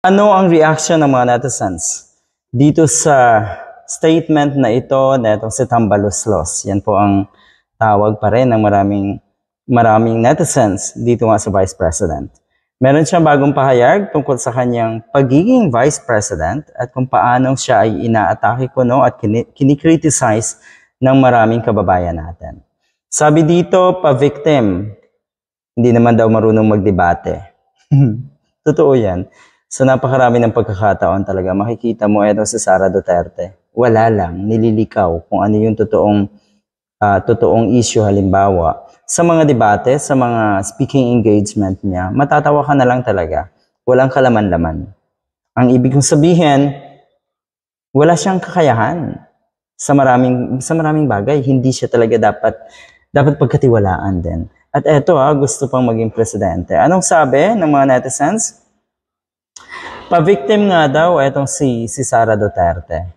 Ano ang reaction ng mga netizens dito sa statement na ito na itong si Tambaluslos? Yan po ang tawag pa rin ng maraming netizens dito nga sa Vice President. Meron siyang bagong pahayag tungkol sa kanyang pagiging Vice President at kung paano siya ay inaatake kuno at kinikriticize ng maraming kababayan natin. Sabi dito, pa-victim, hindi naman daw marunong magdebate. Totoo yan. So napakarami ng pagkakataon talaga. Makikita mo ito sa Sara Duterte. Wala lang, nililikaw kung ano yung totoong issue halimbawa. Sa mga debate, sa mga speaking engagement niya, matatawa ka na lang talaga. Walang kalaman-laman. Ang ibig kong sabihin, wala siyang kakayahan sa maraming bagay. Hindi siya talaga dapat pagkatiwalaan din. At eto gusto pang maging presidente. Anong sabi ng mga netizens? Pa-victim nga daw etong si Sara Duterte.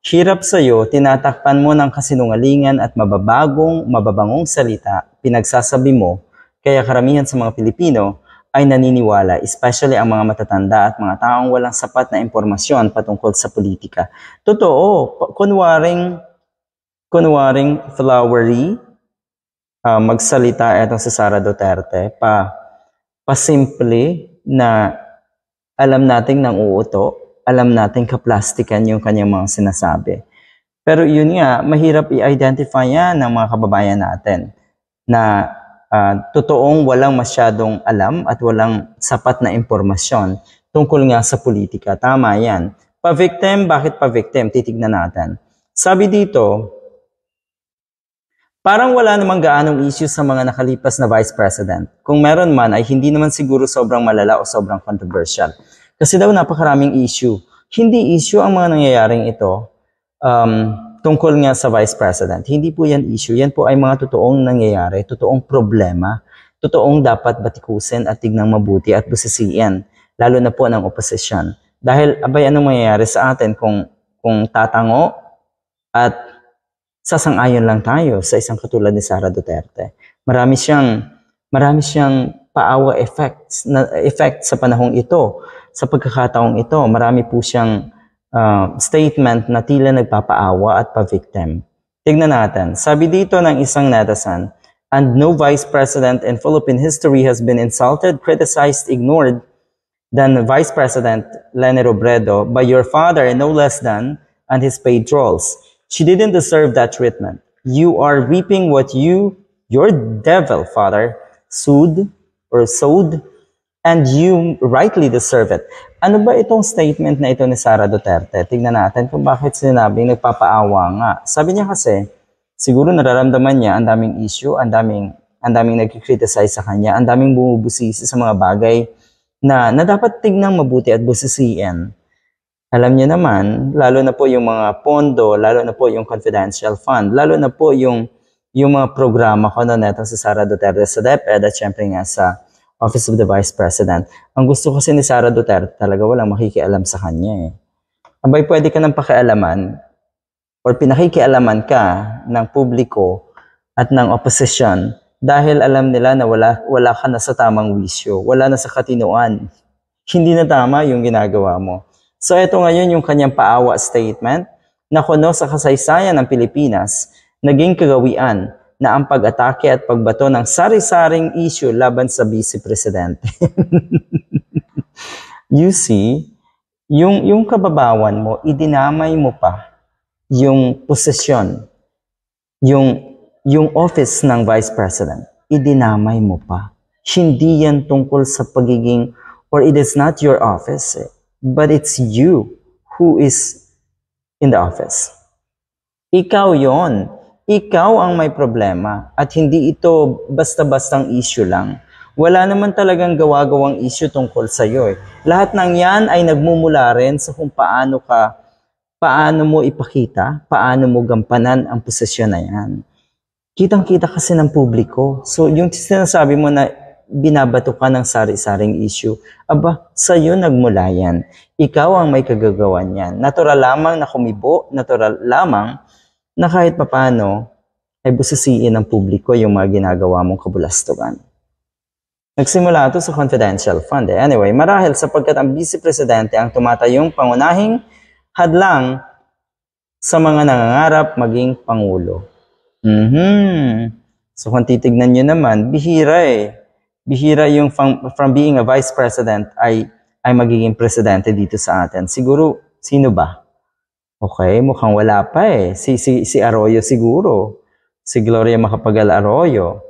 Hirap sa'yo, tinatakpan mo ng kasinungalingan at mababangong salita, pinagsasabi mo, kaya karamihan sa mga Pilipino ay naniniwala, especially ang mga matatanda at mga taong walang sapat na impormasyon patungkol sa politika. Totoo, kunwaring flowery, magsalita etong si Sara Duterte, pasimple na alam nating nang uuto, alam nating kaplastikan yung kanyang mga sinasabi. Pero yun nga, mahirap i-identify yan ng mga kababayan natin na totoong walang masyadong alam at walang sapat na impormasyon tungkol nga sa politika. Tama yan. Pa-victim, bakit pa-victim? Titignan natin. Sabi dito, parang wala namang gaanong issue sa mga nakalipas na Vice President. Kung meron man ay hindi naman siguro sobrang malala o sobrang controversial. Kasi daw napakaraming issue. Hindi issue ang mga nangyayaring ito tungkol nga sa Vice President. Hindi po yan issue. Yan po ay mga totoong nangyayari, totoong problema, totoong dapat batikusin at tignang mabuti at busisiin, lalo na po ng oposisyon. Dahil abay anong mangyayari sa atin kung tatango at sasang-ayon lang tayo sa isang katulad ni Sara Duterte. Marami siyang paawa effect sa panahong ito, sa pagkakataong ito. Marami po siyang statement na tila nagpapaawa at pa-victim. Tignan natin. Sabi dito ng isang netizen, and no Vice President in Philippine history has been insulted, criticized, ignored than Vice President Leni Robredo by your father, no less than, and his paid trolls. She didn't deserve that treatment. You are reaping what your devil father sowed, and you rightly deserve it. Ano ba itong statement na ito ni Sara Duterte? Tignan natin kung bakit sinabing nagpapaawa nga. Sabi niya kasi, siguro nararamdaman niya ang daming issue, ang daming nagkikriticize sa kanya, ang daming bumubusisi sa mga bagay na dapat tignang mabuti at busisiin. Alam niyo naman, lalo na po yung mga pondo, lalo na po yung confidential fund, lalo na po yung mga programa ko na neto sa Sara Duterte sa DepEd at syempre nga sa Office of the Vice President. Ang gusto kasi ni Sara Duterte talaga walang makikialam sa kanya eh. Abay, pwede ka ng pakialaman or pinakikialaman ka ng publiko at ng opposition dahil alam nila na wala ka na sa tamang wisyo, wala na sa katinuan. Hindi na tama yung ginagawa mo. So ito ngayon yung kanyang paawa statement na kuno sa kasaysayan ng Pilipinas, naging kagawian na ang pag-atake at pagbato ng sari-saring issue laban sa Vice Presidente. You see, yung kababawan mo, idinamay mo pa yung posisyon, yung office ng Vice President, idinamay mo pa. Hindi yan tungkol sa pagiging, or it is not your office, but it's you who is in the office. Ikaw yon. Ikaw ang may problema at hindi ito basta-bastang issue lang. Wala naman talagang gawa-gawang issue tungkol sa iyo eh. Lahat ng yan ay nagmumula rin sa kung paano mo ipakita, paano mo gampanan ang posisyon na yan. Kitang-kita kasi ng publiko. So yung sinasabi mo na binabato ka ng sari-saring issue, aba, sa'yo nagmula yan. Ikaw ang may kagagawan yan. Natural lamang na kumibo, natural lamang na kahit papano ay busisiin ng publiko yung mga ginagawa mong kabulastugan. Nagsimula ito sa confidential fund. Anyway, marahil sapagkat ang Vice Presidente ang tumatayong pangunahing hadlang sa mga nangangarap maging Pangulo. So kung titignan nyo naman, bihira eh. Bihira yung from being a Vice President ay magiging Presidente dito sa atin. Siguro, sino ba? Okay, mukhang wala pa eh. Si Arroyo siguro. Si Gloria Macapagal Arroyo.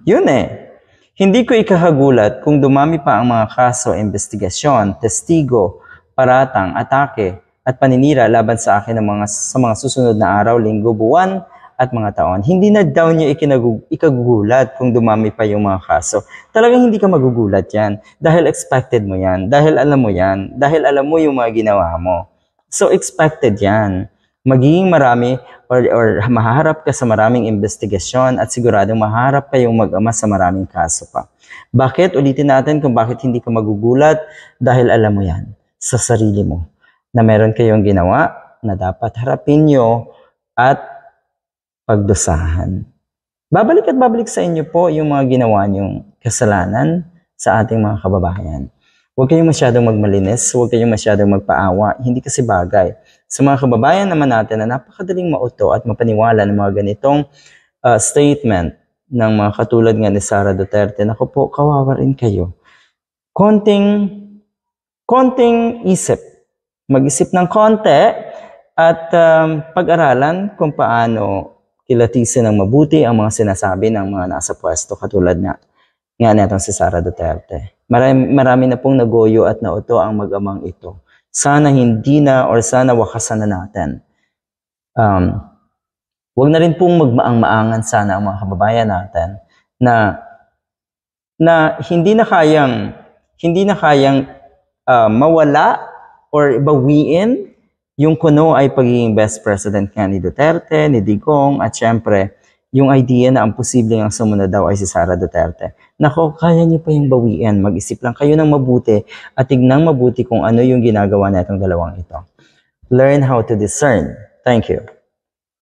Yun eh. Hindi ko ikahagulat kung dumami pa ang mga kaso, investigasyon, testigo, paratang, atake, at paninira laban sa akin sa mga susunod na araw, linggo, buwan, at mga taon. Hindi na daw niya ikagugulat kung dumami pa yung mga kaso. Talagang hindi ka magugulat yan. Dahil expected mo yan. Dahil alam mo yan. Dahil alam mo yung mga ginawa mo. So expected yan. Magiging marami or mahaharap ka sa maraming investigasyon at siguradong mahaharap kayong mag-ama sa maraming kaso pa. Bakit? Ulitin natin kung bakit hindi ka magugulat dahil alam mo yan sa sarili mo na meron kayong ginawa na dapat harapin nyo at pagdusahan. Babalik at babalik sa inyo po yung mga ginawa nyong kasalanan sa ating mga kababayan. Huwag kayong masyadong magmalinis, huwag kayong masyadong magpaawa, hindi kasi bagay. Sa mga kababayan naman natin na napakadaling mauto at mapaniwala ng mga ganitong statement ng mga katulad nga ni Sara Duterte, naku po, kawawa rin kayo. Konting isip. Mag-isip ng konti at pag-aralan kung paano kilatisin ng mabuti ang mga sinasabi ng mga nasa pwesto katulad nga netong si Sara Duterte. Marami na pong nagoyo at nauto ang mag-amang ito. Sana hindi na or sana wakasan na natin. Huwag na rin pong magmaang-maangan sana ang mga kababayan natin na hindi na kayang mawala or bawiin yung kuno ay pagiging best president nga ni Duterte, ni Digong, at syempre, yung idea na ang posibleng ang sumunod daw ay si Sara Duterte. Nako, kaya niyo pa yung bawiin. Mag-isip lang kayo ng mabuti at tignang mabuti kung ano yung ginagawa na itong dalawang ito. Learn how to discern. Thank you.